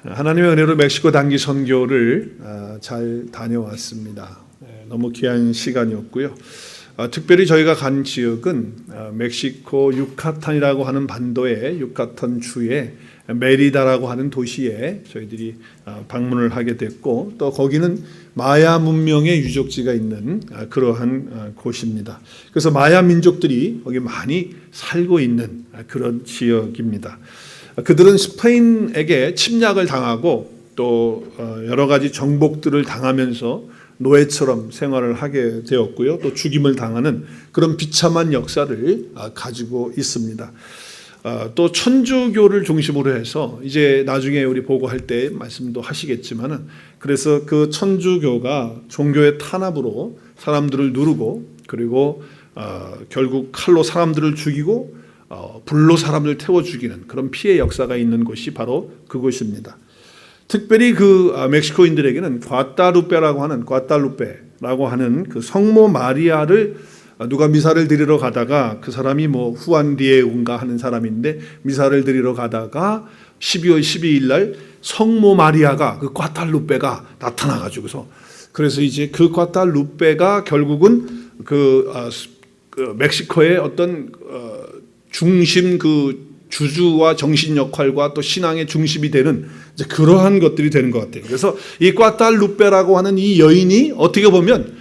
하나님의 은혜로 멕시코 단기 선교를 잘 다녀왔습니다. 너무 귀한 시간이었고요. 특별히 저희가 간 지역은 멕시코 유카탄이라고 하는 반도의 유카탄 주의 메리다라고 하는 도시에 저희들이 방문을 하게 됐고, 또 거기는 마야 문명의 유적지가 있는 그러한 곳입니다. 그래서 마야 민족들이 거기 많이 살고 있는 그런 지역입니다. 그들은 스페인에게 침략을 당하고 또 여러 가지 정복들을 당하면서 노예처럼 생활을 하게 되었고요. 또 죽임을 당하는 그런 비참한 역사를 가지고 있습니다. 또 천주교를 중심으로 해서 이제 나중에 우리 보고할 때 말씀도 하시겠지만은, 그래서 그 천주교가 종교의 탄압으로 사람들을 누르고, 그리고 결국 칼로 사람들을 죽이고 불로 사람들 태워 죽이는 그런 피해 역사가 있는 곳이 바로 그곳입니다. 특별히 그 멕시코인들에게는 과따루페라고 하는 그 성모 마리아를 누가 미사를 드리러 가다가, 그 사람이 뭐 후안디에운가 하는 사람인데, 미사를 드리러 가다가 12월 12일 날 성모 마리아가, 그 과탈루페가 나타나가지고서, 그래서 이제 그 과탈루페가 결국은 그 멕시코의 어떤 중심, 그 주주와 정신 역할과 또 신앙의 중심이 되는 이제 그러한 것들이 되는 것 같아요. 그래서 이 과탈루페라고 하는 이 여인이 어떻게 보면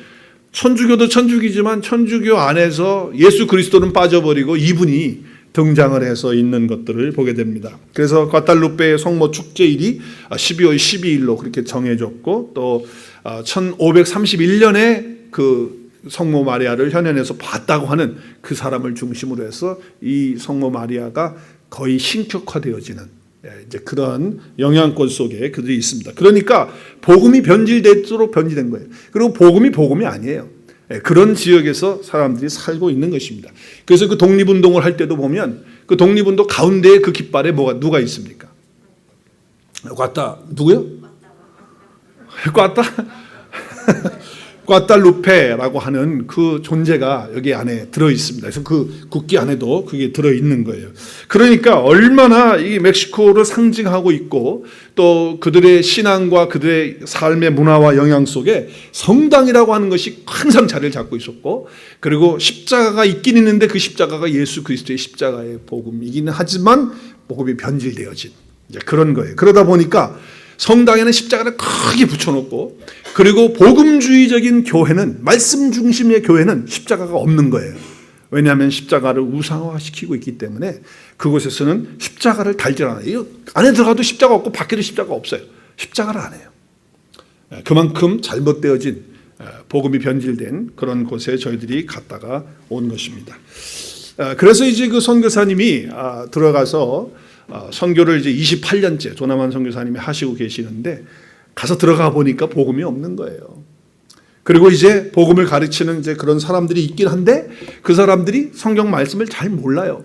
천주교도 천주교지만 천주교 안에서 예수 그리스도는 빠져버리고 이분이 등장을 해서 있는 것들을 보게 됩니다. 그래서 과탈루페의 성모 축제일이 12월 12일로 그렇게 정해졌고, 또 1531년에 그 성모 마리아를 현현에서 봤다고 하는 그 사람을 중심으로 해서 이 성모 마리아가 거의 신격화되어지는 이제 그런 영향권 속에 그들이 있습니다. 그러니까 복음이 변질될수록 변질된 거예요. 그리고 복음이 아니에요. 그런 지역에서 사람들이 살고 있는 것입니다. 그래서 그 독립운동을 할 때도 보면 그 독립운동 가운데에 그 깃발에 누가 있습니까? 누구요? 과탈루페라고 하는 그 존재가 여기 안에 들어 있습니다. 그래서 그 국기 안에도 그게 들어 있는 거예요. 그러니까 얼마나 이 멕시코를 상징하고 있고, 또 그들의 신앙과 그들의 삶의 문화와 영향 속에 성당이라고 하는 것이 항상 자리를 잡고 있었고, 그리고 십자가가 있긴 있는데 그 십자가가 예수 그리스도의 십자가의 복음이긴 하지만 복음이 변질되어진 이제 그런 거예요. 그러다 보니까 성당에는 십자가를 크게 붙여놓고, 그리고 복음주의적인 교회는, 말씀 중심의 교회는 십자가가 없는 거예요. 왜냐하면 십자가를 우상화시키고 있기 때문에 그곳에서는 십자가를 달질 않아요. 안에 들어가도 십자가 없고 밖에도 십자가 없어요. 십자가를 안 해요. 그만큼 잘못되어진 복음이 변질된 그런 곳에 저희들이 갔다가 온 것입니다. 그래서 이제 그 선교사님이 들어가서 선교를 이제 28년째 조남한 선교사님이 하시고 계시는데, 가서 들어가 보니까 복음이 없는 거예요. 그리고 이제 복음을 가르치는 이제 그런 사람들이 있긴 한데, 그 사람들이 성경 말씀을 잘 몰라요.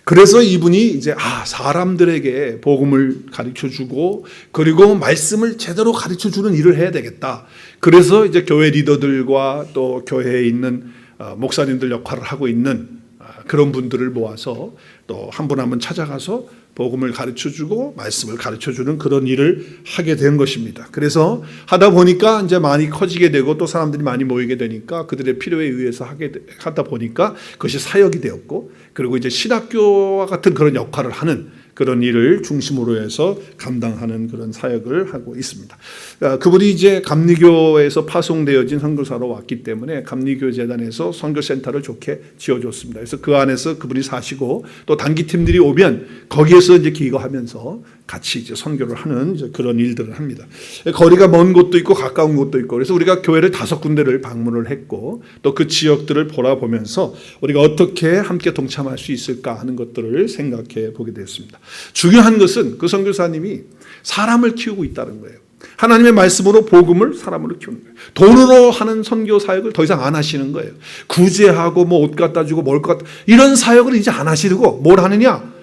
그래서 이분이 이제 사람들에게 복음을 가르쳐 주고, 그리고 말씀을 제대로 가르쳐 주는 일을 해야 되겠다. 그래서 이제 교회 리더들과 또 교회에 있는 목사님들 역할을 하고 있는 그런 분들을 모아서 또 한 분 한 분 찾아가서 복음을 가르쳐주고 말씀을 가르쳐주는 그런 일을 하게 된 것입니다. 그래서 하다 보니까 이제 많이 커지게 되고, 또 사람들이 많이 모이게 되니까 그들의 필요에 의해서 하다 보니까 그것이 사역이 되었고, 그리고 이제 신학교와 같은 그런 역할을 하는 그런 일을 중심으로 해서 감당하는 그런 사역을 하고 있습니다. 그분이 이제 감리교에서 파송되어진 선교사로 왔기 때문에 감리교 재단에서 선교센터를 좋게 지어줬습니다. 그래서 그 안에서 그분이 사시고, 또 단기팀들이 오면 거기에서 이제 기거하면서 같이 이제 선교를 하는 이제 그런 일들을 합니다. 거리가 먼 곳도 있고 가까운 곳도 있고, 그래서 우리가 교회를 5군데를 방문을 했고, 또 그 지역들을 돌아보면서 우리가 어떻게 함께 동참할 수 있을까 하는 것들을 생각해 보게 됐습니다. 중요한 것은 그 선교사님이 사람을 키우고 있다는 거예요. 하나님의 말씀으로 복음을 사람으로 키우는 거예요. 돈으로 하는 선교 사역을 더 이상 안 하시는 거예요. 구제하고 뭐 옷 갖다 주고 뭘 갖다, 이런 사역을 이제 안 하시고 뭘 하느냐?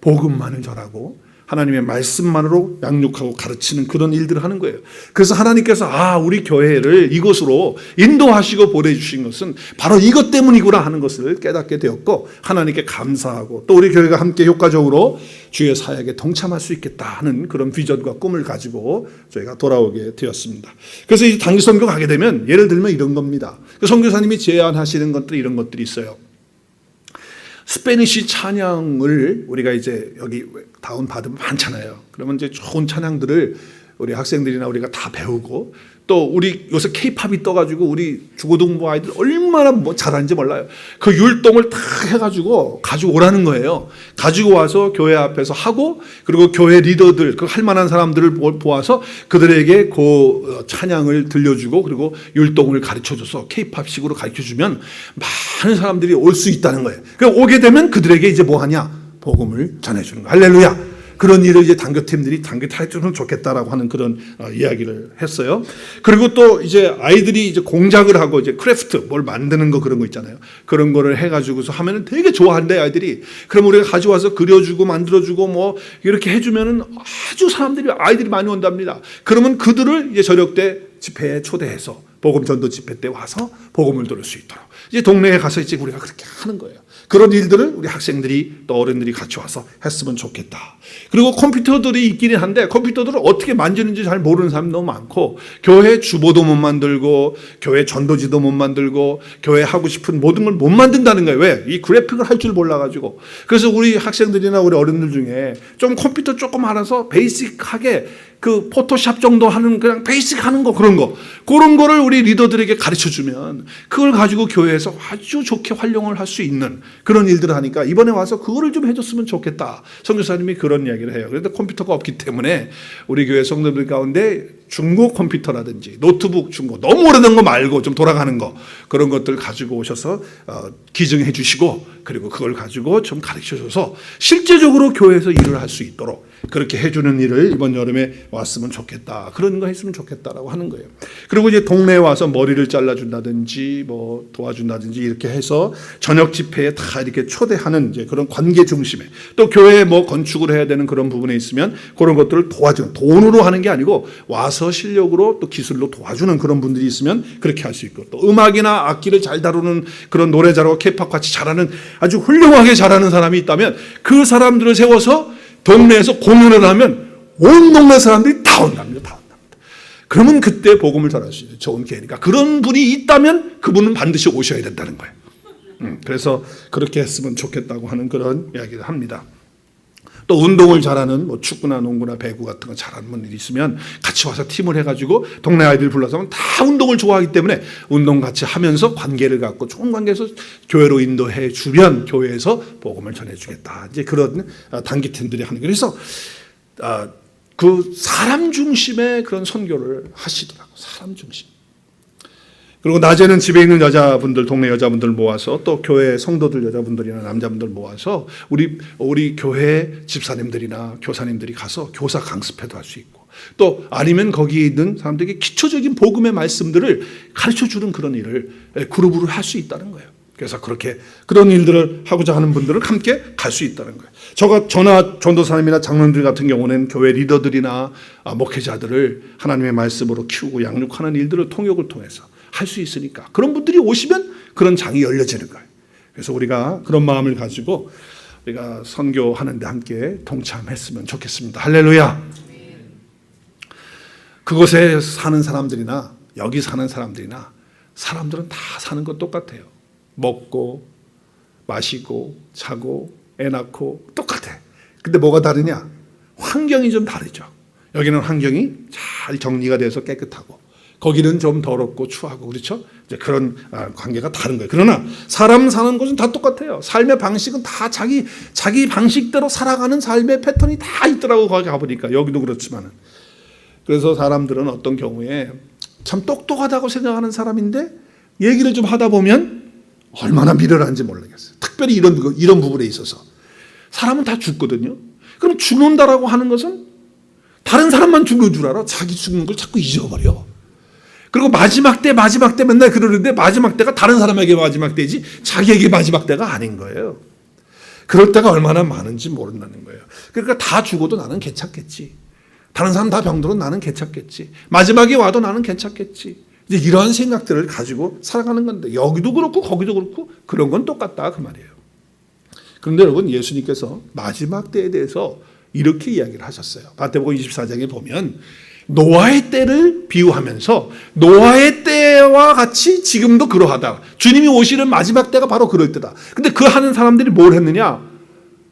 복음만을 전하고 하나님의 말씀만으로 양육하고 가르치는 그런 일들을 하는 거예요. 그래서 하나님께서 우리 교회를 이곳으로 인도하시고 보내주신 것은 바로 이것 때문이구나 하는 것을 깨닫게 되었고, 하나님께 감사하고 또 우리 교회가 함께 효과적으로 주의 사역에 동참할 수 있겠다 하는 그런 비전과 꿈을 가지고 저희가 돌아오게 되었습니다. 그래서 이 단기 선교 가게 되면 예를 들면 이런 겁니다. 선교사님이 제안하시는 것들이 이런 것들이 있어요. 스페니시 찬양을 우리가 이제 여기 다운 받으면 많잖아요. 그러면 이제 좋은 찬양들을 우리 학생들이나 우리가 다 배우고, 또 우리 요새 케이팝이 떠가지고 우리 중고등부 아이들 얼마나 잘하는지 몰라요. 그 율동을 다 해가지고 가지고 오라는 거예요. 가지고 와서 교회 앞에서 하고, 그리고 교회 리더들, 그 할 만한 사람들을 보아서 그들에게 그 찬양을 들려주고, 그리고 율동을 가르쳐줘서 케이팝식으로 가르쳐주면 많은 사람들이 올 수 있다는 거예요. 그럼 오게 되면 그들에게 이제 뭐 하냐? 복음을 전해주는 거예요. 할렐루야. 그런 일을 이제 단교팀들이 해주면 좋겠다라고 하는 그런 이야기를 했어요. 그리고 또 이제 아이들이 이제 공작을 하고 이제 크래프트 뭘 만드는 거 그런 거 있잖아요. 그런 거를 해가지고서 하면은 되게 좋아한대 아이들이. 그럼 우리가 가져와서 그려주고 만들어주고 뭐 이렇게 해주면은 아주 아이들이 많이 온답니다. 그러면 그들을 이제 저녁 때 집회에 초대해서 복음 전도 집회 때 와서 복음을 들을 수 있도록 이제 동네에 가서 이제 우리가 그렇게 하는 거예요. 그런 일들을 우리 학생들이 또 어른들이 같이 와서 했으면 좋겠다. 그리고 컴퓨터들이 있기는 한데 컴퓨터들을 어떻게 만지는지 잘 모르는 사람이 너무 많고, 교회 주보도 못 만들고 교회 전도지도 못 만들고 교회 하고 싶은 모든 걸 못 만든다는 거예요. 왜? 이 그래픽을 할 줄 몰라가지고. 그래서 우리 학생들이나 우리 어른들 중에 좀 컴퓨터 조금 알아서 베이직하게 그 포토샵 정도 하는 그냥 베이직 하는 거 그런 거를 우리 리더들에게 가르쳐주면 그걸 가지고 교회에서 아주 좋게 활용을 할 수 있는 그런 일들을 하니까 이번에 와서 그거를 좀 해줬으면 좋겠다. 선교사님이 그런 이야기를 해요. 그런데 컴퓨터가 없기 때문에 우리 교회 성도들 가운데 중고 컴퓨터라든지 노트북 중고 너무 오래된 거 말고 좀 돌아가는 거 그런 것들 가지고 오셔서 기증해 주시고, 그리고 그걸 가지고 좀 가르쳐줘서 실제적으로 교회에서 일을 할 수 있도록 그렇게 해주는 일을 이번 여름에 왔으면 좋겠다. 그런 거 했으면 좋겠다라고 하는 거예요. 그리고 이제 동네에 와서 머리를 잘라준다든지 뭐 도와준다든지 이렇게 해서 저녁 집회에 다 이렇게 초대하는 이제 그런 관계 중심에, 또 교회에 뭐 건축을 해야 되는 그런 부분에 있으면 그런 것들을 도와주는, 돈으로 하는 게 아니고 와서 실력으로 또 기술로 도와주는 그런 분들이 있으면 그렇게 할 수 있고, 또 음악이나 악기를 잘 다루는 그런 노래 잘하고 케이팝 같이 잘하는 아주 훌륭하게 잘하는 사람이 있다면 그 사람들을 세워서 동네에서 공연을 하면 온 동네 사람들이 다 온답니다. 그러면 그때 복음을 전할 수 있는 좋은 기회니까, 그런 분이 있다면 그분은 반드시 오셔야 된다는 거예요. 그래서 그렇게 했으면 좋겠다고 하는 그런 이야기를 합니다. 또 운동을 잘하는 뭐 축구나 농구나 배구 같은 거 잘하는 분들이 있으면 같이 와서 팀을 해가지고 동네 아이들 불러서 다 운동을 좋아하기 때문에 운동 같이 하면서 관계를 갖고 좋은 관계에서 교회로 인도해 주면 교회에서 복음을 전해주겠다. 이제 그런 단기팀들이 하는 거예요. 그래서 그 사람 중심의 그런 선교를 하시더라고요. 사람 중심. 그리고 낮에는 집에 있는 여자분들, 동네 여자분들 모아서, 또 교회 성도들 여자분들이나 남자분들 모아서 우리 교회 집사님들이나 교사님들이 가서 교사 강습회도 할 수 있고, 또 아니면 거기에 있는 사람들에게 기초적인 복음의 말씀들을 가르쳐주는 그런 일을 그룹으로 할 수 있다는 거예요. 그래서 그렇게 그런 일들을 하고자 하는 분들은 함께 갈 수 있다는 거예요. 저나 전도사님이나 장로님들 같은 경우는 교회 리더들이나 목회자들을 하나님의 말씀으로 키우고 양육하는 일들을 통역을 통해서 할 수 있으니까 그런 분들이 오시면 그런 장이 열려지는 거예요. 그래서 우리가 그런 마음을 가지고 우리가 선교하는 데 함께 동참했으면 좋겠습니다. 할렐루야. 그곳에 사는 사람들이나 여기 사는 사람들이나 사람들은 다 사는 건 똑같아요. 먹고 마시고 자고 애 낳고 똑같아. 근데 뭐가 다르냐? 환경이 좀 다르죠. 여기는 환경이 잘 정리가 돼서 깨끗하고, 거기는 좀 더럽고 추하고, 그렇죠? 이제 그런 관계가 다른 거예요. 그러나 사람 사는 곳은 다 똑같아요. 삶의 방식은 다 자기 방식대로 살아가는 삶의 패턴이 다 있더라고. 거기 가보니까. 여기도 그렇지만은. 그래서 사람들은 어떤 경우에 참 똑똑하다고 생각하는 사람인데 얘기를 좀 하다 보면 얼마나 미련한지 모르겠어요. 특별히 이런 부분에 있어서 사람은 다 죽거든요. 그럼 죽는다라고 하는 것은 다른 사람만 죽는 줄 알아. 자기 죽는 걸 자꾸 잊어버려. 그리고 마지막 때 맨날 그러는데 마지막 때가 다른 사람에게 마지막 때지 자기에게 마지막 때가 아닌 거예요. 그럴 때가 얼마나 많은지 모른다는 거예요. 그러니까 다 죽어도 나는 괜찮겠지. 다른 사람 다 병들어도 나는 괜찮겠지. 마지막에 와도 나는 괜찮겠지. 이제 이러한 생각들을 가지고 살아가는 건데 여기도 그렇고 거기도 그렇고 그런 건 똑같다 그 말이에요. 그런데 여러분 예수님께서 마지막 때에 대해서 이렇게 이야기를 하셨어요. 마태복음 24장에 보면 노아의 때를 비유하면서 노아의 때와 같이 지금도 그러하다. 주님이 오시는 마지막 때가 바로 그럴 때다. 근데 그 하는 사람들이 뭘 했느냐?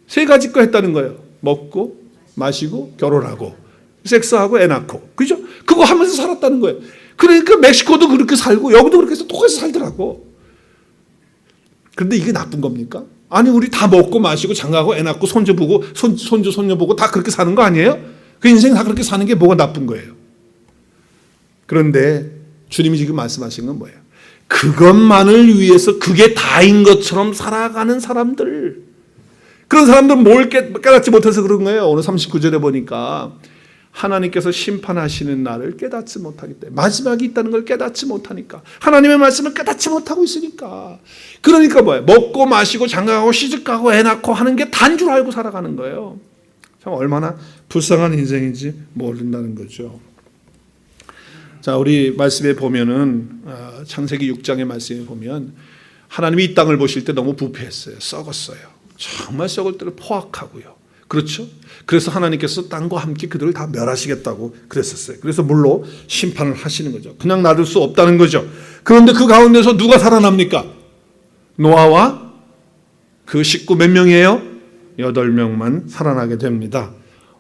세 가지 거 했다는 거예요. 먹고 마시고 결혼하고 섹스하고 애 낳고. 그죠? 그거 하면서 살았다는 거예요. 그러니까 멕시코도 그렇게 살고 여기도 그렇게 해서 똑같이 살더라고. 그런데 이게 나쁜 겁니까? 아니 우리 다 먹고 마시고 장가고 애 낳고 손주 보고 손주 손녀 보고 다 그렇게 사는 거 아니에요? 그 인생 다 그렇게 사는 게 뭐가 나쁜 거예요? 그런데 주님이 지금 말씀하신 건 뭐예요? 그것만을 위해서 그게 다인 것처럼 살아가는 사람들, 그런 사람들은 뭘 깨닫지 못해서 그런 거예요. 오늘 39절에 보니까 하나님께서 심판하시는 날을 깨닫지 못하기 때문에, 마지막이 있다는 걸 깨닫지 못하니까, 하나님의 말씀을 깨닫지 못하고 있으니까. 그러니까 뭐예요? 먹고 마시고 장가가고 시집가고 애 낳고 하는 게 단 줄 알고 살아가는 거예요. 참 얼마나 불쌍한 인생인지 모른다는 거죠. 자, 우리 말씀에 보면은 창세기 6장의 말씀에 보면 하나님이 이 땅을 보실 때 너무 부패했어요. 썩었어요. 정말 썩을 때를 포악하고요. 그렇죠? 그래서 하나님께서 땅과 함께 그들을 다 멸하시겠다고 그랬었어요. 그래서 물로 심판을 하시는 거죠. 그냥 놔둘 수 없다는 거죠. 그런데 그 가운데서 누가 살아납니까? 노아와 그 식구 몇 명이에요? 8명만 살아나게 됩니다.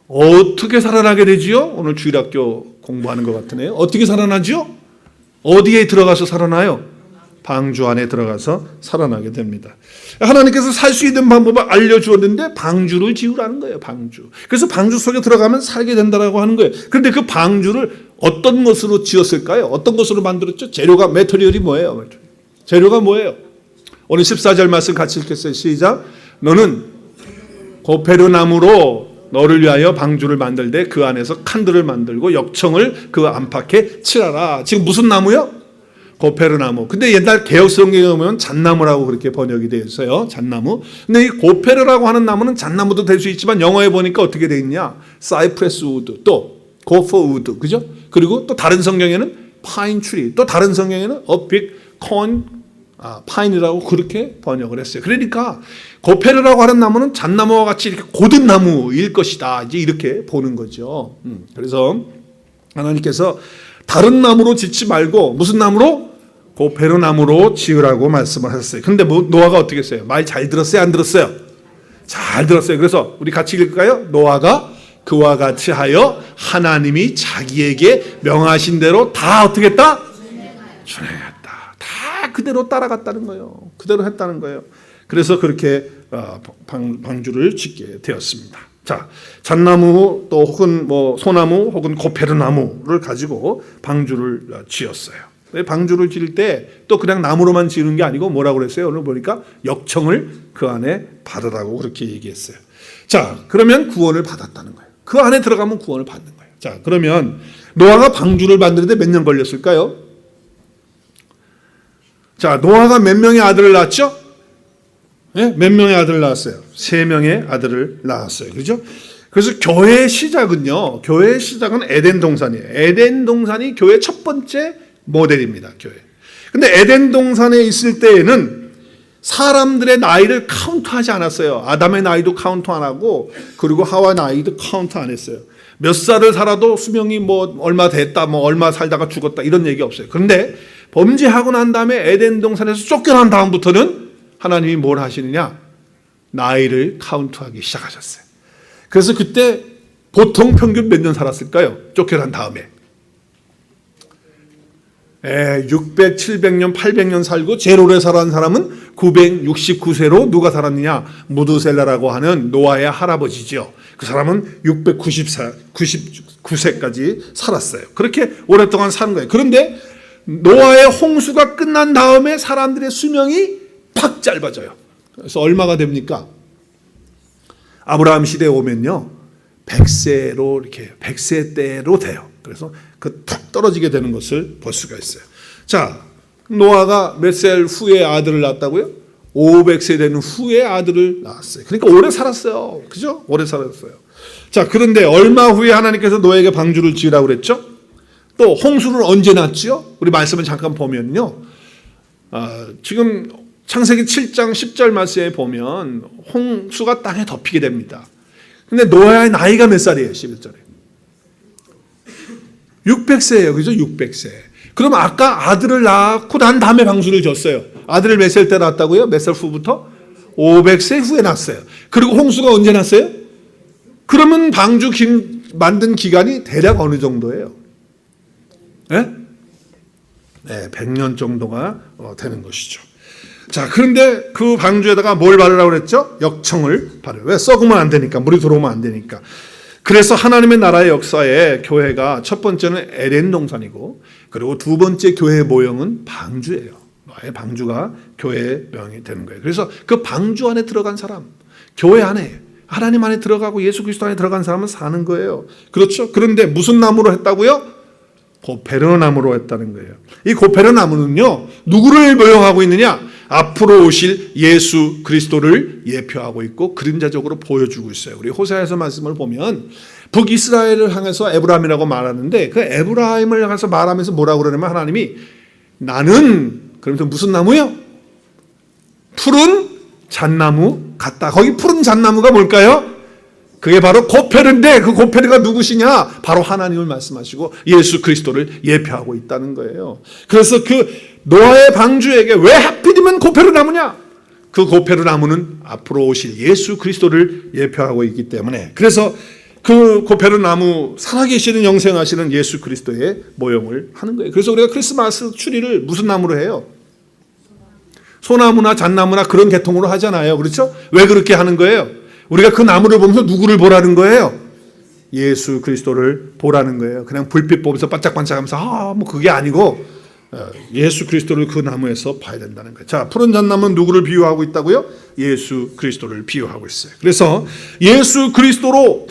어떻게 살아나게 되지요? 오늘 주일학교 공부하는 것 같으네요. 어떻게 살아나죠? 어디에 들어가서 살아나요? 방주 안에 들어가서 살아나게 됩니다. 하나님께서 살 수 있는 방법을 알려주었는데 방주를 지으라는 거예요. 방주. 그래서 방주 속에 들어가면 살게 된다라고 하는 거예요. 그런데 그 방주를 어떤 것으로 지었을까요? 어떤 것으로 만들었죠? 재료가, 메터리얼이 뭐예요? 재료가 뭐예요? 오늘 14절 말씀 같이 읽겠어요. 시작. 너는 고페르나무로 너를 위하여 방주를 만들되 그 안에서 칸들을 만들고 역청을 그 안팎에 칠하라. 지금 무슨 나무요? 고페르나무. 근데 옛날 개역 성경에 보면 잣나무라고 그렇게 번역이 되어 있어요. 잣나무. 근데 이 고페르라고 하는 나무는 잣나무도 될 수 있지만 영어에 보니까 어떻게 되어 있냐? 사이프레스 우드, 또 고퍼 우드, 그죠? 그리고 또 다른 성경에는 파인 트리, 또 다른 성경에는 어빅 콘 파인이라고 그렇게 번역을 했어요. 그러니까 고페르라고 하는 나무는 잣나무와 같이 이렇게 고든 나무일 것이다. 이제 이렇게 보는 거죠. 그래서 하나님께서 다른 나무로 짓지 말고 무슨 나무로? 고페르 나무로 지으라고 말씀을 하셨어요. 근데 노아가 어떻게 했어요? 말 잘 들었어요? 안 들었어요? 잘 들었어요. 그래서 우리 같이 읽을까요? 노아가 그와 같이 하여 하나님이 자기에게 명하신 대로 다 어떻게 했다? 준행했다. 다 그대로 따라갔다는 거예요. 그대로 했다는 거예요. 그래서 그렇게 방주를 짓게 되었습니다. 자, 잣나무 또 혹은 뭐 소나무 혹은 고페르나무를 가지고 방주를 지었어요. 방주를 지을 때 또 그냥 나무로만 지는 게 아니고 뭐라고 그랬어요? 오늘 보니까 역청을 그 안에 받으라고 그렇게 얘기했어요. 자, 그러면 구원을 받았다는 거예요. 그 안에 들어가면 구원을 받는 거예요. 자, 그러면 노아가 방주를 만드는데 몇 년 걸렸을까요? 자, 노아가 몇 명의 아들을 낳았죠? 네? 몇 명의 아들을 낳았어요? 3명의 아들을 낳았어요. 그죠? 그래서 교회의 시작은요, 교회의 시작은 에덴 동산이에요. 에덴 동산이 교회의 첫 번째 모델입니다. 교회. 근데 에덴 동산에 있을 때에는 사람들의 나이를 카운트하지 않았어요. 아담의 나이도 카운트 안 하고, 그리고 하와 나이도 카운트 안 했어요. 몇 살을 살아도 수명이 뭐 얼마 됐다, 뭐 얼마 살다가 죽었다, 이런 얘기 없어요. 그런데 범죄하고 난 다음에 에덴 동산에서 쫓겨난 다음부터는 하나님이 뭘 하시느냐? 나이를 카운트하기 시작하셨어요. 그래서 그때 보통 평균 몇 년 살았을까요? 쫓겨난 다음에. 600, 700년, 800년 살고 제일 오래 살아온 사람은 969세로 누가 살았느냐? 무드셀라라고 하는 노아의 할아버지죠. 그 사람은 699세까지 살았어요. 그렇게 오랫동안 사는 거예요. 그런데 노아의 홍수가 끝난 다음에 사람들의 수명이 팍 짧아져요. 그래서 얼마가 됩니까? 아브라함 시대에 오면요, 100세로 이렇게 100세대로 돼요. 그래서 그 툭 떨어지게 되는 것을 볼 수가 있어요. 자, 노아가 몇 살 후에 아들을 낳았다고요? 500세 된 후에 아들을 낳았어요. 그러니까 오래 살았어요. 그죠? 오래 살았어요. 자, 그런데 얼마 후에 하나님께서 노아에게 방주를 지으라고 그랬죠? 또 홍수를 언제 났지요? 우리 말씀을 잠깐 보면요. 지금 창세기 7장 10절 말씀에 보면 홍수가 땅에 덮이게 됩니다. 근데 노아의 나이가 몇 살이에요? 11절에. 600세예요. 그죠? 600세. 그럼 아까 아들을 낳고 난 다음에 방주를 졌어요. 아들을 몇 살 때 낳았다고요? 몇 살 후부터? 500세 후에 낳았어요. 그리고 홍수가 언제 났어요? 그러면 방주 만든 기간이 대략 어느 정도예요? 네? 네, 100년 정도가 되는 것이죠. 자, 그런데 그 방주에다가 뭘 바르라고 그랬죠? 역청을 바르요. 왜? 썩으면 안 되니까. 물이 들어오면 안 되니까. 그래서 하나님의 나라의 역사에 교회가 첫 번째는 에덴 동산이고, 그리고 두 번째 교회의 모형은 방주예요. 노아의 방주가 교회의 명이 되는 거예요. 그래서 그 방주 안에 들어간 사람, 교회 안에, 하나님 안에 들어가고 예수 그리스도 안에 들어간 사람은 사는 거예요. 그렇죠? 그런데 무슨 나무로 했다고요? 고페르 나무로 했다는 거예요. 이 고페르 나무는요, 누구를 모형하고 있느냐? 앞으로 오실 예수 그리스도를 예표하고 있고 그림자적으로 보여주고 있어요. 우리 호세아서 말씀을 보면 북이스라엘을 향해서 에브라임이라고 말하는데, 그 에브라임을 향해서 말하면서 뭐라고 그러냐면 하나님이 나는, 그러면서 무슨 나무요? 푸른 잣나무 같다. 거기 푸른 잣나무가 뭘까요? 그게 바로 고페르인데, 그 고페르가 누구시냐? 바로 하나님을 말씀하시고 예수 그리스도를 예표하고 있다는 거예요. 그래서 그 노아의 방주에게 왜 하필이면 고페르 나무냐? 그 고페르 나무는 앞으로 오실 예수 그리스도를 예표하고 있기 때문에, 그래서 그 고페르 나무, 살아계시는 영생하시는 예수 그리스도의 모형을 하는 거예요. 그래서 우리가 크리스마스 추리를 무슨 나무로 해요? 소나무나 잣나무나 그런 계통으로 하잖아요. 그렇죠? 왜 그렇게 하는 거예요? 우리가 그 나무를 보면서 누구를 보라는 거예요? 예수 그리스도를 보라는 거예요. 그냥 불빛 보면서 반짝반짝하면서 뭐 그게 아니고 예수 그리스도를 그 나무에서 봐야 된다는 거예요. 자, 푸른 잣나무는 누구를 비유하고 있다고요? 예수 그리스도를 비유하고 있어요. 그래서 예수 그리스도로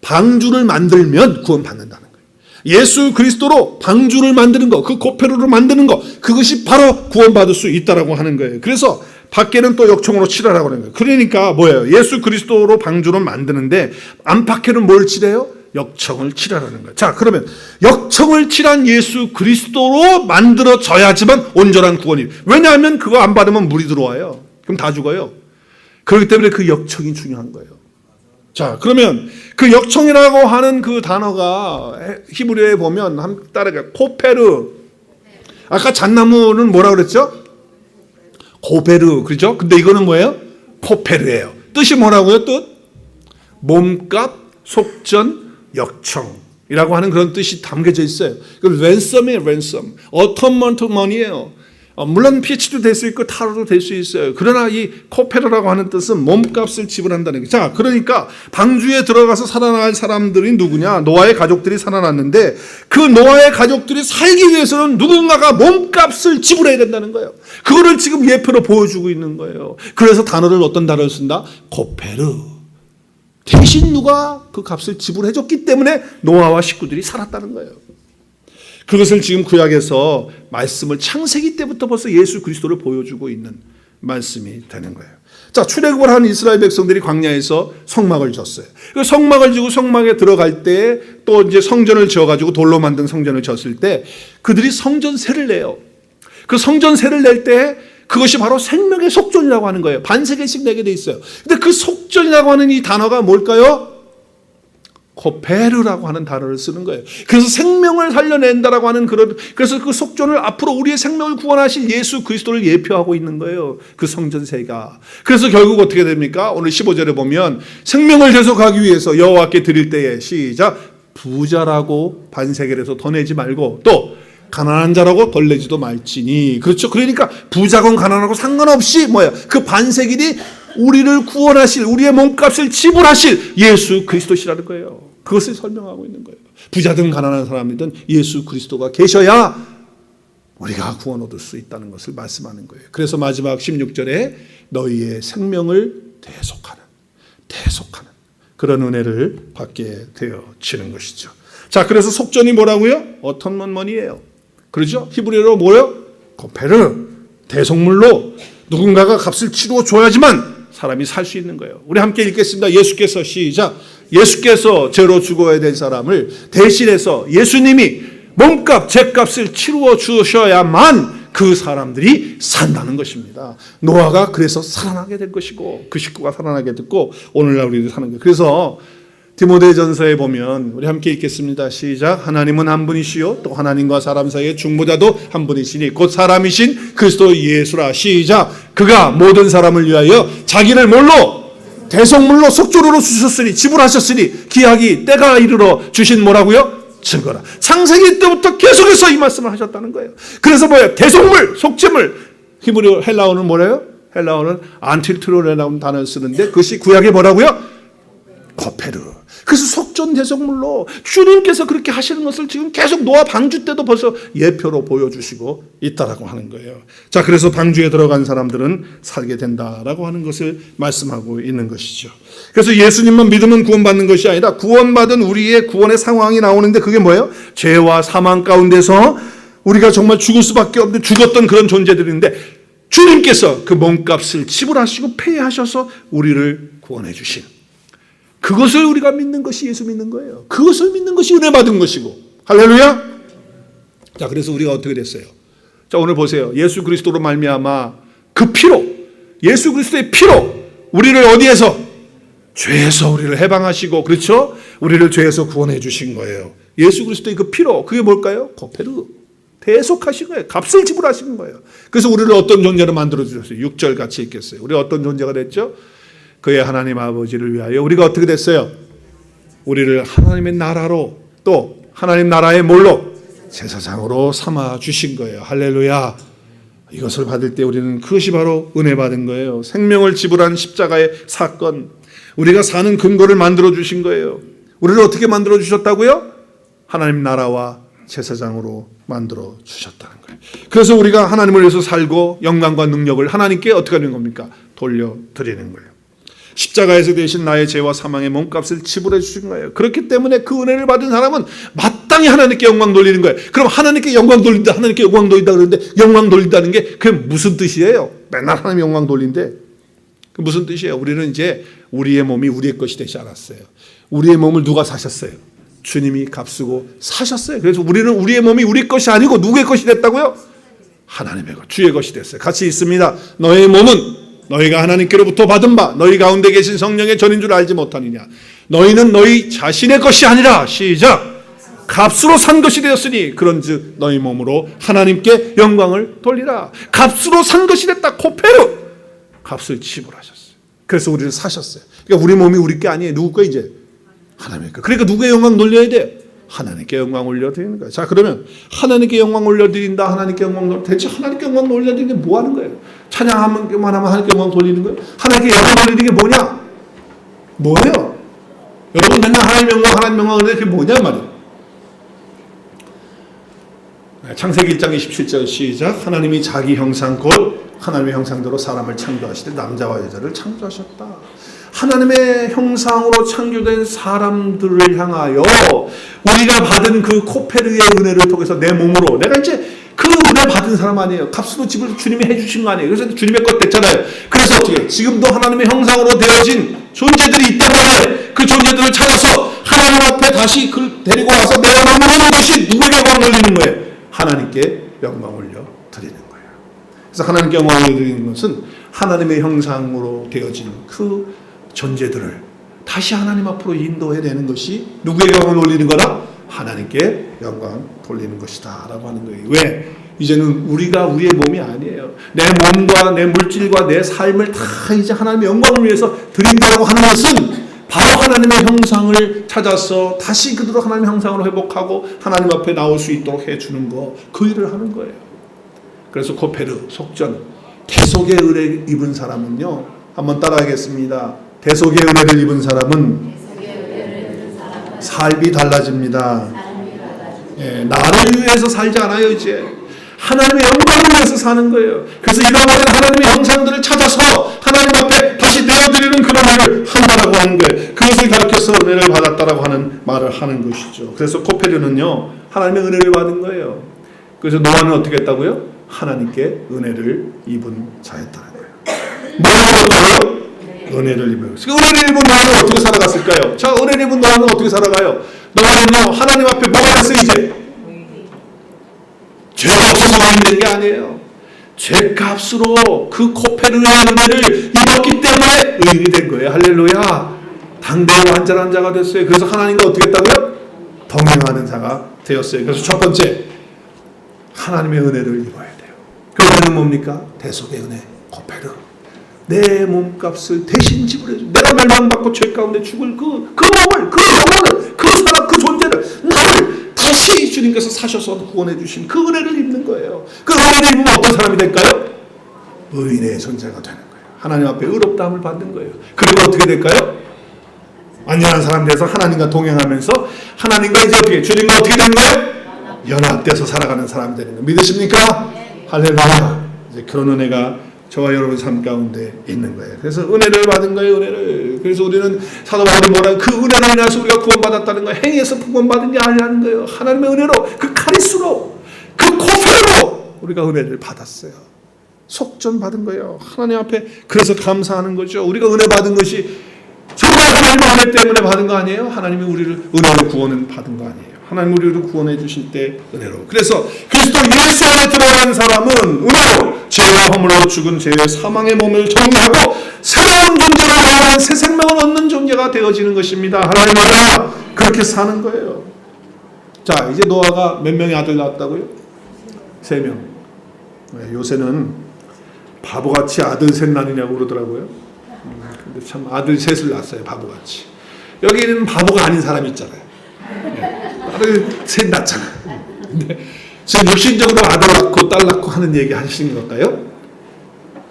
방주를 만들면 구원받는다는 거예요. 예수 그리스도로 방주를 만드는 거, 그 고페르를 만드는 거, 그것이 바로 구원받을 수 있다라고 하는 거예요. 그래서 밖에는 또 역청으로 칠하라고 하는 거예요. 그러니까 뭐예요? 예수 그리스도로 방주를 만드는데 안팎에는 뭘 칠해요? 역청을 칠하라는 거예요. 자, 그러면 역청을 칠한 예수 그리스도로 만들어져야지만 온전한 구원이. 왜냐하면 그거 안 받으면 물이 들어와요. 그럼 다 죽어요. 그렇기 때문에 그 역청이 중요한 거예요. 자, 그러면 그 역청이라고 하는 그 단어가 히브리어에 보면 한 따라가 코페르. 아까 잣나무는 뭐라고 그랬죠? 고페르. 그렇죠? 근데 이거는 뭐예요? 코페르예요. 뜻이 뭐라고요? 뜻? 몸값, 속전, 역청이라고 하는 그런 뜻이 담겨져 있어요. 그 랜섬이에요, 랜섬. 어텀먼트 머니예요. 물론 PH도 될 수 있고 타로도 될 수 있어요. 그러나 이 코페르라고 하는 뜻은 몸값을 지불한다는 거예요. 자, 그러니까 방주에 들어가서 살아날 사람들이 누구냐? 노아의 가족들이 살아났는데 그 노아의 가족들이 살기 위해서는 누군가가 몸값을 지불해야 된다는 거예요. 그거를 지금 예표로 보여주고 있는 거예요. 그래서 어떤 단어를 쓴다? 코페르. 대신 누가 그 값을 지불해줬기 때문에 노아와 식구들이 살았다는 거예요. 그것을 지금 구약에서 말씀을 창세기 때부터 벌써 예수 그리스도를 보여주고 있는 말씀이 되는 거예요. 자, 출애굽을 한 이스라엘 백성들이 광야에서 성막을 졌어요. 그 성막을 지고 성막에 들어갈 때 또 이제 성전을 지어가지고 돌로 만든 성전을 졌을 때 그들이 성전세를 내요. 그 성전세를 낼 때 그것이 바로 생명의 속전이라고 하는 거예요. 반세개씩 내게 돼 있어요. 근데 그 속전이라고 하는 이 단어가 뭘까요? 코페르라고 하는 단어를 쓰는 거예요. 그래서 생명을 살려낸다라고 하는 그래서 그 속전을 앞으로 우리의 생명을 구원하실 예수 그리스도를 예표하고 있는 거예요. 그 성전세가. 그래서 결국 어떻게 됩니까? 오늘 15절에 보면 생명을 대속하기 위해서 여호와께 드릴 때에 시작 부자라고 반세계를 해서 더 내지 말고 또 가난한 자라고 덜 내지도 말지니. 그렇죠. 그러니까 부자건 가난하고 상관없이 뭐야? 그 반세길이 우리를 구원하실, 우리의 몸값을 지불하실 예수 그리스도시라는 거예요. 그것을 설명하고 있는 거예요. 부자든 가난한 사람이든 예수 그리스도가 계셔야 우리가 구원 얻을 수 있다는 것을 말씀하는 거예요. 그래서 마지막 16절에 너희의 생명을 대속하는 그런 은혜를 받게 되어지는 것이죠. 자, 그래서 속전이 뭐라고요? 어텀먼머니예요. 그렇죠? 히브리어로 뭐예요? 코페르. 대속물로 누군가가 값을 치루어 줘야지만 사람이 살 수 있는 거예요. 우리 함께 읽겠습니다. 예수께서 시작. 예수께서 죄로 죽어야 될 사람을 대신해서 예수님이 몸값, 죄값을 치루어 주셔야만 그 사람들이 산다는 것입니다. 노아가 그래서 살아나게 된 것이고 그 식구가 살아나게 됐고 오늘날 우리도 사는 거예요. 그래서 디모데전서에 보면 우리 함께 읽겠습니다. 시작. 하나님은 한 분이시요 또 하나님과 사람 사이의 중보자도 한 분이시니 곧 사람이신 그리스도 예수라. 시작. 그가 모든 사람을 위하여 자기를 뭘로? 대속물로 속죄로로 주셨으니 지불하셨으니 기약이 때가 이르러 주신 뭐라고요? 증거라. 창세기 때부터 계속해서 이 말씀을 하셨다는 거예요. 그래서 뭐예요? 대속물, 속죄물. 히브리 헬라어는 뭐래요? 헬라어는 안틸트로라는 단어를 쓰는데 그것이 구약에 뭐라고요? 코페르. 그래서 속전 대속물로 주님께서 그렇게 하시는 것을 지금 계속 노아 방주 때도 벌써 예표로 보여주시고 있다라고 하는 거예요. 자, 그래서 방주에 들어간 사람들은 살게 된다라고 하는 것을 말씀하고 있는 것이죠. 그래서 예수님만 믿으면 구원받는 것이 아니라 구원받은 우리의 구원의 상황이 나오는데 그게 뭐예요? 죄와 사망 가운데서 우리가 정말 죽을 수밖에 없는 죽었던 그런 존재들인데 주님께서 그 몸값을 지불하시고 폐하셔서 우리를 구원해 주신 그것을 우리가 믿는 것이 예수 믿는 거예요. 그것을 믿는 것이 은혜 받은 것이고. 할렐루야. 자, 그래서 우리가 어떻게 됐어요? 자, 오늘 보세요. 예수 그리스도로 말미암아 그 피로, 예수 그리스도의 피로 우리를 어디에서? 죄에서 우리를 해방하시고, 그렇죠? 우리를 죄에서 구원해 주신 거예요. 예수 그리스도의 그 피로, 그게 뭘까요? 코페르. 대속하신 거예요. 값을 지불하신 거예요. 그래서 우리를 어떤 존재로 만들어 주셨어요? 6절 같이 읽겠어요. 우리 어떤 존재가 됐죠? 그의 하나님 아버지를 위하여 우리가 어떻게 됐어요? 우리를 하나님의 나라로 또 하나님 나라의 뭘로? 제사장으로 삼아 주신 거예요. 할렐루야. 이것을 받을 때 우리는 그것이 바로 은혜 받은 거예요. 생명을 지불한 십자가의 사건. 우리가 사는 근거를 만들어 주신 거예요. 우리를 어떻게 만들어 주셨다고요? 하나님 나라와 제사장으로 만들어 주셨다는 거예요. 그래서 우리가 하나님을 위해서 살고 영광과 능력을 하나님께 어떻게 하는 겁니까? 돌려드리는 거예요. 십자가에서 대신 나의 죄와 사망의 몸값을 지불해 주신 거예요. 그렇기 때문에 그 은혜를 받은 사람은 마땅히 하나님께 영광 돌리는 거예요. 그럼 하나님께 영광 돌린다, 하나님께 영광 돌린다 그러는데 영광 돌린다는 게 그게 무슨 뜻이에요? 맨날 하나님 영광 돌린데 그 무슨 뜻이에요? 우리는 이제 우리의 몸이 우리의 것이 되지 않았어요. 우리의 몸을 누가 사셨어요? 주님이 값쓰고 사셨어요. 그래서 우리는 우리의 몸이 우리 것이 아니고 누구의 것이 됐다고요? 하나님의 것, 주의 것이 됐어요. 같이 있습니다. 너의 몸은 너희가 하나님께로부터 받은 바 너희 가운데 계신 성령의 전인 줄 알지 못하느냐. 너희는 너희 자신의 것이 아니라 시작. 값으로 산 것이 되었으니 그런즉 너희 몸으로 하나님께 영광을 돌리라. 값으로 산 것이 됐다. 코페르. 값을 지불하셨어요. 그래서 우리를 사셨어요. 그러니까 우리 몸이 우리 게 아니에요. 누구 거 이제? 하나님의 거. 그러니까 누구의 영광 돌려야 돼? 하나님께 영광 올려드리는 거예요. 자, 그러면 하나님께 영광 올려드린다. 하나님께 영광 돌린다. 대체 하나님께 영광 올려드리는 게 뭐 하는 거예요? 찬양하면 하나님께 영광 돌리는 거예요? 하나님께 영광 돌리는 게 뭐냐? 뭐예요? 여러분 맨날 하나님 영광 하는데 그게 뭐냐 말이에요. 창세기 1장 27절 시작. 하나님이 자기 형상 곧 하나님의 형상대로 사람을 창조하시되 남자와 여자를 창조하셨다. 하나님의 형상으로 창조된 사람들을 향하여 우리가 받은 그 코페르의 은혜를 통해서 내 몸으로 내가 이제 그 은혜 받은 사람 아니에요. 값으로 집을 주님이 해주신 거 아니에요. 그래서 주님의 것 됐잖아요. 그래서 어떻게 지금도 하나님의 형상으로 되어진 존재들이 있단 말이에요. 그 존재들을 찾아서 하나님 앞에 다시 데리고 와서 내가 넘어가는 것이 누구에게 영광 돌리는 거예요? 하나님께 영광 올려 드리는 거예요. 그래서 하나님께 영광 올려 드리는 것은 하나님의 형상으로 되어진 그 존재들을 다시 하나님 앞으로 인도해야 되는 것이 누구에게 영광을 올리는 거다? 하나님께 영광 돌리는 것이다 라고 하는 거예요. 왜? 이제는 우리가 우리의 몸이 아니에요. 내 몸과 내 물질과 내 삶을 다 이제 하나님의 영광을 위해서 드린다고 하는 것은 바로 하나님의 형상을 찾아서 다시 그대로 하나님의 형상으로 회복하고 하나님 앞에 나올 수 있도록 해주는 거, 그 일을 하는 거예요. 그래서 코페르, 속전, 대속의 은혜 입은 사람은요, 한번 따라하겠습니다. 대속의 은혜를 입은 사람은 삶이 달라집니다. 예, 나를 위해서 살지 않아요. 이제 하나님의 영광을 위해서 사는 거예요. 그래서 잃어버린 하나님의 형상들을 찾아서 하나님 앞에 다시 내어드리는 그런 일을 한다라고 하는 거예요. 그것을 가르쳐서 은혜를 받았다라고 하는 말을 하는 것이죠. 그래서 코페르는요, 하나님의 은혜를 받은 거예요. 그래서 노아는 어떻게 했다고요? 하나님께 은혜를 입은 자였다는 거예요. 뭘 입었다고요? 은혜를 입어요. 은혜를 입은 노아는 어떻게 살아갔을까요? 자, 은혜를 입은 노아는 어떻게 살아가요? 노아는요, 하나님 앞에 뭐가 됐어요, 이제? 죄가 없어서 의인된 게 아니에요. 죄값으로 그 코페르의 은혜를 입었기 때문에 의인이 된 거예요. 할렐루야. 당대의 완전한 자가 됐어요. 그래서 하나님과 어떻게 했다고요? 동행하는 자가 되었어요. 그래서 첫 번째, 하나님의 은혜를 입어야 돼요. 그 은혜는 뭡니까? 대속의 은혜, 코페르. 내 몸값을 대신 지불해 줘. 내가 멸망받고 죄 가운데 죽을 그 몸을, 그 영혼을, 그 사람, 그 존재를, 나를 다시 주님께서 사셔서 구원해 주신 그 은혜를 입는 거예요. 그 은혜를 입으면 어떤 사람이 될까요? 의인의 존재가 되는 거예요. 하나님 앞에 의롭다함을 받는 거예요. 그리고 어떻게 될까요? 완전한 사람 돼서 하나님과 동행하면서 하나님과 이제 어떻게, 주님과 어떻게 되는 거예요? 연합돼서 살아가는 사람이 되는 거예요. 믿으십니까? 할렐루야. 이제 그런 은혜가 저와 여러분 삶 가운데 있는 거예요. 그래서 은혜를 받은 거예요, 은혜를. 그래서 우리는 사도 바울이 뭐라, 그 은혜로 인해서 우리가 구원받았다는 거예요. 행위에서 구원받은 게 아니라는 거예요. 하나님의 은혜로, 그 카리스로, 그 코페로 우리가 은혜를 받았어요. 속전 받은 거예요. 하나님 앞에. 그래서 감사하는 거죠. 우리가 은혜 받은 것이 정말 하나님의 은혜 때문에 받은 거 아니에요? 하나님이 우리를 은혜로 구원은 받은 거 아니에요? 하나님 우리를 구원해 주실 때 은혜로. 그래서 그리스도 예수 안에 들어가는 사람은 은혜로 죄와 허물로 죽은 죄의 사망의 몸을 정리하고 새로운 존재로 나아가는 새 생명을 얻는 존재가 되어지는 것입니다. 하나님은 그렇게 사는 거예요. 자, 이제 노아가 몇 명의 아들 낳았다고요? 3명. 요새는 바보같이 아들 셋 낳느냐고 그러더라고요. 근데 참 아들 셋을 낳았어요, 바보같이. 여기는 바보가 아닌 사람이 있잖아요. 아들 셋 낳잖아. 근데 지금 육신적으로 아들 낳고 딸 낳고 하는 얘기 하시는 걸까요?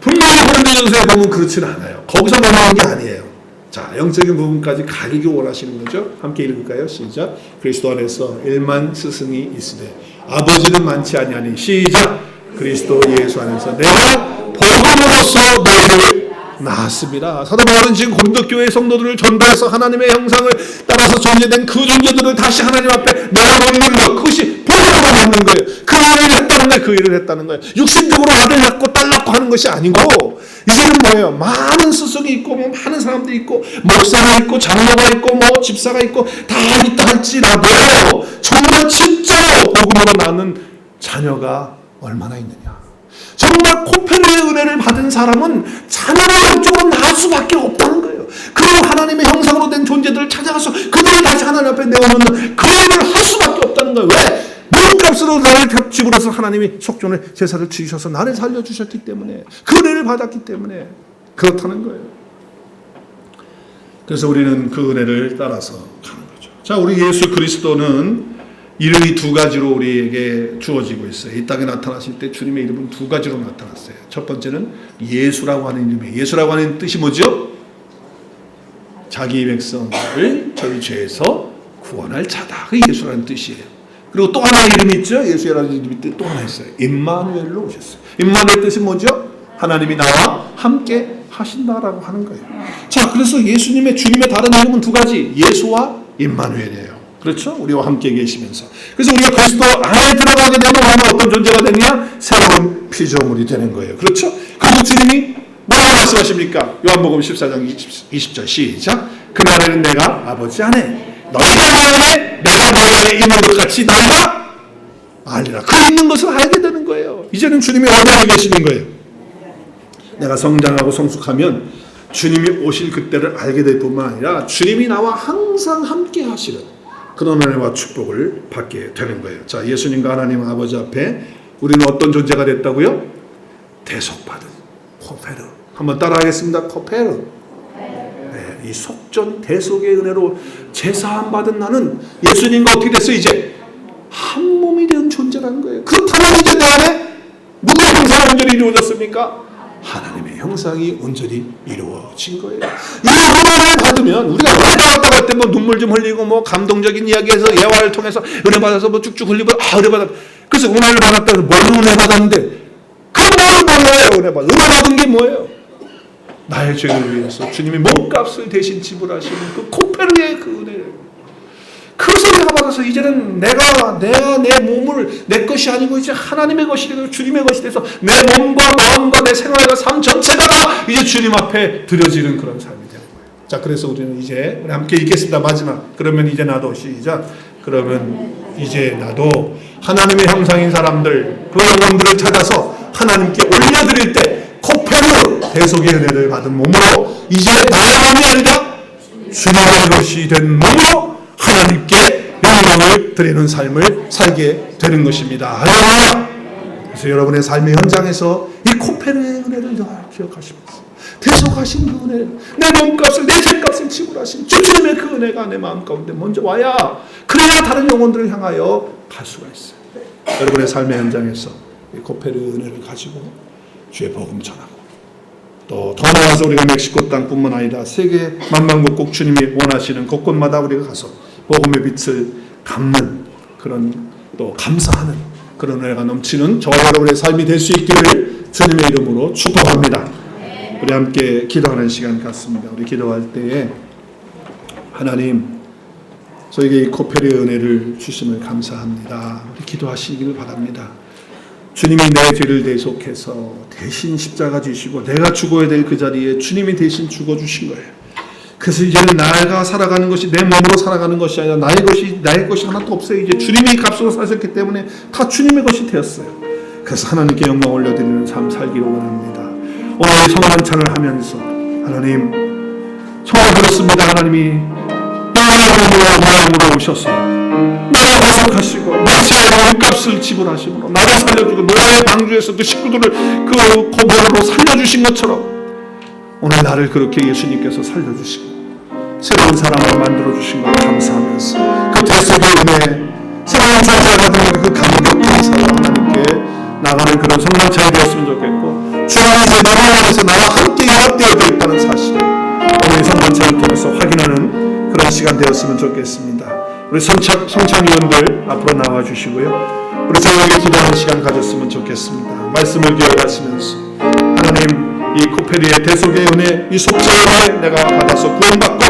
분명히 고린도전서에 보면 그렇지는 않아요. 거기서 말하는 게 아니에요. 자, 영적인 부분까지 가리기 원하시는 거죠. 함께 읽을까요? 시작. 그리스도 안에서 1만 스승이 있으되 아버지는 많지 아니하니. 시작. 그리스도 예수 안에서 내가 복음으로써 너희를 낳았습니다. 사도 바울은 지금 고린도 교회 성도들을 전도해서 하나님의 형상을 따라서 존재된 그 존재들을 다시 하나님 앞에 내어놓는 것, 그것이 복음으로 낳는 거예요. 그 일을 했다는 거예요. 그 일을 했다는 거예요. 육신적으로 아들 낳고 딸 낳고 하는 것이 아니고, 이제는 뭐예요? 많은 스승이 있고 뭐 많은 사람들이 있고 목사가 있고 장로가 있고 뭐 집사가 있고 다 있다 할지라도 정말 진짜로 복음으로 낳는 자녀가 얼마나 있느냐. 정말 코페르의 은혜를 받은 사람은 자녀를 영적으로 낳을 수밖에 없다는 거예요. 그리고 하나님의 형상으로 된 존재들을 찾아가서 그들을 다시 하나님 앞에 내어놓는 그 일을 할 수밖에 없다는 거예요. 왜? 몸값으로 나를 지불해서 하나님이 속전의 제사를 지으셔서 나를 살려주셨기 때문에, 그 은혜를 받았기 때문에 그렇다는 거예요. 그래서 우리는 그 은혜를 따라서 가는 거죠. 자, 우리 예수 그리스도는 이름이 2가지로 우리에게 주어지고 있어요. 이 땅에 나타나실 때 주님의 이름은 2가지로 나타났어요. 첫 번째는 예수라고 하는 이름이에요. 예수라고 하는 뜻이 뭐죠? 자기 백성을 저희 죄에서 구원할 자다. 그 예수라는 뜻이에요. 그리고 또 하나의 이름이 있죠. 예수라는 이름이 또 하나 있어요. 임마누엘로 오셨어요. 임마누엘 뜻이 뭐죠? 하나님이 나와 함께 하신다라고 하는 거예요. 자, 그래서 예수님의 주님의 다른 이름은 2가지. 예수와 임마누엘이에요. 그렇죠? 우리와 함께 계시면서. 그래서 우리가 그리스도 안에 들어가게 되면 우리는 어떤 존재가 되냐? 새로운 피조물이 되는 거예요. 그렇죠? 그리고 주님이 뭐라고 말씀하십니까? 요한복음 14장 20절 시작. 그날에는 내가 아버지 안에 너희가 내 안에 내가 너희 안에 있는 것 같이 너희가 알리라. 그 있는 것을 알게 되는 거예요. 이제는 주님이 어디 안에 계시는 거예요. 내가 성장하고 성숙하면 주님이 오실 그때를 알게 될 뿐만 아니라 주님이 나와 항상 함께 하시는 그런 은혜와 축복을 받게 되는 거예요. 자, 예수님과 하나님 아버지 앞에 우리는 어떤 존재가 됐다고요? 대속받은 코페르. 한번 따라하겠습니다. 코페르. 네, 이 속전 대속의 은혜로 제사함 받은 나는 예수님과 어떻게 됐어요? 이제 한 몸이 된 존재라는 거예요. 그렇다면 이제 내 안에 누구의 형상이 온전히 이루어졌습니까? 하나님의 형상이 온전히 이루어진 거예요. 이 은혜를 받으면 우리가 은혜 받았다고 할 때 뭐 눈물 좀 흘리고 뭐 감동적인 이야기에서 예화를 통해서 은혜 받아서 뭐 쭉쭉 흘리고 은혜 받았. 그래서 은혜를 받았다고 뭘 은혜 받았는데 그 뭐를 몰라요. 은혜 받은 게 뭐예요? 나의 죄를 위해서 주님이 몸값을 대신 지불하시는 그 코페르의 그 은혜를. 그것을 내가 받아서 이제는 내가 내 몸을 내 것이 아니고 이제 하나님의 것이 되고 주님의 것이 돼서 내 몸과 마음과 내 생활과 삶 전체가 다 이제 주님 앞에 드려지는 그런 삶이 되는 거예요. 자, 그래서 우리는 이제 우리 함께 읽겠습니다. 마지막. 그러면 이제 나도 시작. 그러면 이제 나도 하나님의 형상인 사람들 그 영혼들을 찾아서 하나님께 올려드릴 때 코페르 대속의 은혜를 받은 몸으로 이제 나의 몸이 아니라 주님의 것이 된 몸으로 하나님께 영광을 드리는 삶을 살게 되는 것입니다. 할렐루야! 그래서 여러분의 삶의 현장에서 이 코페르의 은혜를 늘 기억하시면서 대속하신 그 은혜, 내 몸값을 내 죄값을 지불하신 주님의 그 은혜가 내 마음 가운데 먼저 와야, 그래야 다른 영혼들을 향하여 갈 수가 있어요. 여러분의 삶의 현장에서 이 코페르 은혜를 가지고 주의 복음 전하고, 또 더 나아가서 우리가 멕시코 땅뿐만 아니라 세계 만방국국 주님이 원하시는 곳곳마다 우리가 가서 복음의 빛을 갚는 그런, 또 감사하는 그런 은혜가 넘치는 저와 여러분의 삶이 될 수 있기를 주님의 이름으로 축복합니다. 우리 함께 기도하는 시간 갖습니다. 우리 기도할 때에 하나님, 저에게 이 코페르의 은혜를 주심을 감사합니다. 우리 기도하시기를 바랍니다. 주님이 내 죄를 대속해서 대신 십자가 지시고 내가 죽어야 될 그 자리에 주님이 대신 죽어주신 거예요. 그래서 이제는 내가 살아가는 것이 내 몸으로 살아가는 것이 아니라 나의 것이 하나도 없어요. 이제 주님이 값으로 사셨기 때문에 다 주님의 것이 되었어요. 그래서 하나님께 영광 올려드리는 삶 살기를 원합니다. 오늘 성만찬을 하면서 하나님, 정말 그렇습니다. 하나님이 모양으로 오셔서 나를 대속하시고 내 몸값을 지불하심으로 나를 살려주고 노아의 방주에서 그 식구들을 그 고bor으로 살려주신 것처럼 오늘 나를 그렇게 예수님께서 살려주시고 새로운 사람을 만들어주신 것 감사하면서 그 대속의 은혜, 새로운 존재가 되는 그 감격 감사로 하나님께 나가는 그런 성만찬이 되었으면 좋겠고, 주님이 이제 나를 향해서 나와 함께 연합되어 있다는 사실을 오늘 성만찬을 통해서 확인하는 그런 시간 되었으면 좋겠습니다. 우리 성찬위원들 앞으로 나와주시고요. 우리 저녁에 기도하는 시간 가졌으면 좋겠습니다. 말씀을 기억하시면서 하나님, 이 코페르의 대속의 은혜, 이 속죄의 은혜 내가 받아서 구원받고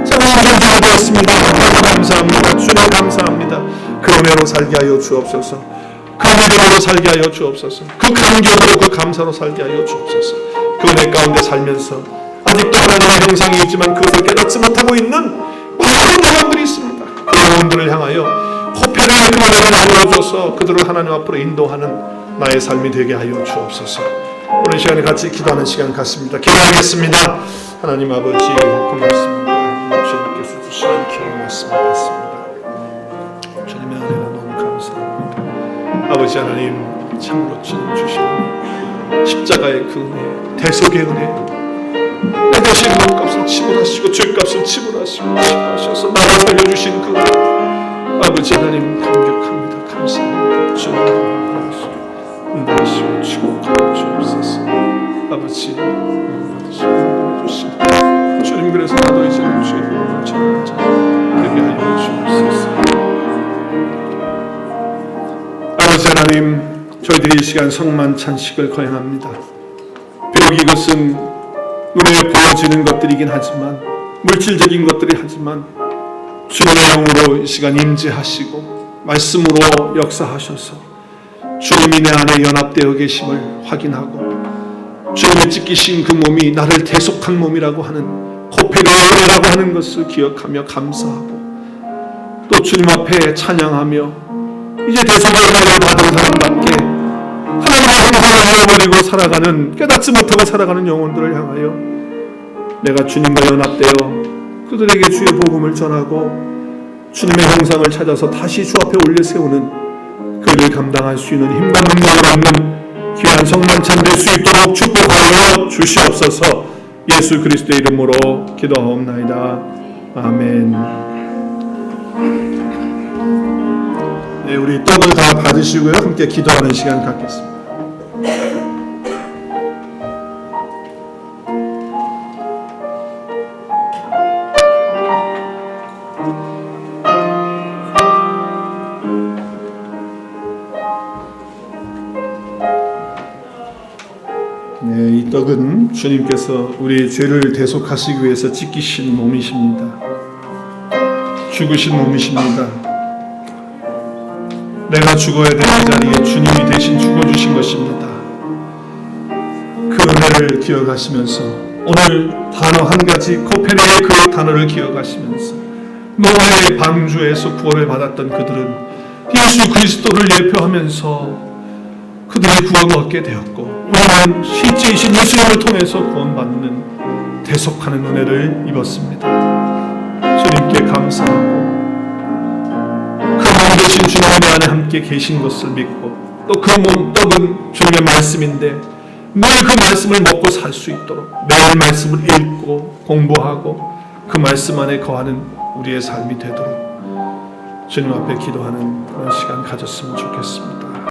새로운 존재가 되었습니다. 하나님 감사합니다. 주님 감사합니다. 그 은혜로 살게 하여 주옵소서. 그 믿음으로 살게 하여 주옵소서. 그 감격으로 그 감사로 살게 하여 주옵소서. 그 은혜 가운데 살면서 아직도 하나님의 형상이 있지만 그것을 깨닫지 못하고 있는 많은 영혼들이 있습니다. 그 영혼들을 향하여 코페르의 그 은혜를 나누어줘서 그들을 하나님 앞으로 인도하는 나의 삶이 되게 하여 주옵소서. 오늘 시간에 같이 기도하는 시간 갖습니다. 기도하겠습니다. 하나님 아버지 고맙습니다. 주님께서 주시는 귀한 말씀 받습니다. 주님의 은혜가 너무 감사합니다. 아버지 하나님, 참으로 주님 주시는 십자가의 그 은혜, 대속의 은혜, 내 대신 몸값을 지불하시고 죄값을 지불하시고 치료하셔서 나를 살려주신 그 은혜, 아버지 하나님 감격합니다. 감사합니다. 주님 은혜하시고 축복하여 주옵소서. 아버지 받으시고 주시옵소서. 주님, 그래서 나도 이제는 주의 복음을 전하는 자 되게 하여 주옵소서. 아버지 하나님, 저희들이 이 시간 성만찬식을 거행합니다. 비록 이것은 눈에 보여지는 것들이긴 하지만, 물질적인 것들이 하지만 주님의 영으로 이 시간 임재하시고 말씀으로 역사하셔서 주님이 내 안에 연합되어 계심을 확인하고, 주님의 찢기신 그 몸이 나를 대속한 몸이라고 하는 코페르의 은혜라고 하는 것을 기억하며 감사하고, 또 주님 앞에 찬양하며 이제 대속의 은혜를 받은 사람답게 하나님의 형상을 잃어버리고 살아가는, 깨닫지 못하고 살아가는 영혼들을 향하여 내가 주님과 연합되어 그들에게 주의 복음을 전하고 주님의 형상을 찾아서 다시 주 앞에 올려 세우는, 그를 감당할 수 있는 힘과 능력을 얻는 귀한 성만찬 될 수 있도록 축복하여 주시옵소서. 예수 그리스도의 이름으로 기도하옵나이다. 아멘. 네, 우리 떡을 다 받으시고요. 함께 기도하는 시간 갖겠습니다. 네, 이 떡은 주님께서 우리의 죄를 대속하시기 위해서 찢기신 몸이십니다. 죽으신 몸이십니다. 내가 죽어야 될 그 자리에 주님이 대신 죽어주신 것입니다. 그 은혜를 기억하시면서 오늘 단어 한 가지 코페네의 그 단어를 기억하시면서 노아의 방주에서 구원을 받았던 그들은 예수 그리스도를 예표하면서 그들의 구원을 얻게 되었고 우리는 실제이신 예수님을 통해서 구원받는 대속하는 은혜를 입었습니다. 주님께 감사하고 그 몸 되신 주님의 안에 함께 계신 것을 믿고 또 그 몸 떡은 주님의 말씀인데 늘 그 말씀을 먹고 살 수 있도록 매일 말씀을 읽고 공부하고 그 말씀 안에 거하는 우리의 삶이 되도록 주님 앞에 기도하는 그런 시간 가졌으면 좋겠습니다.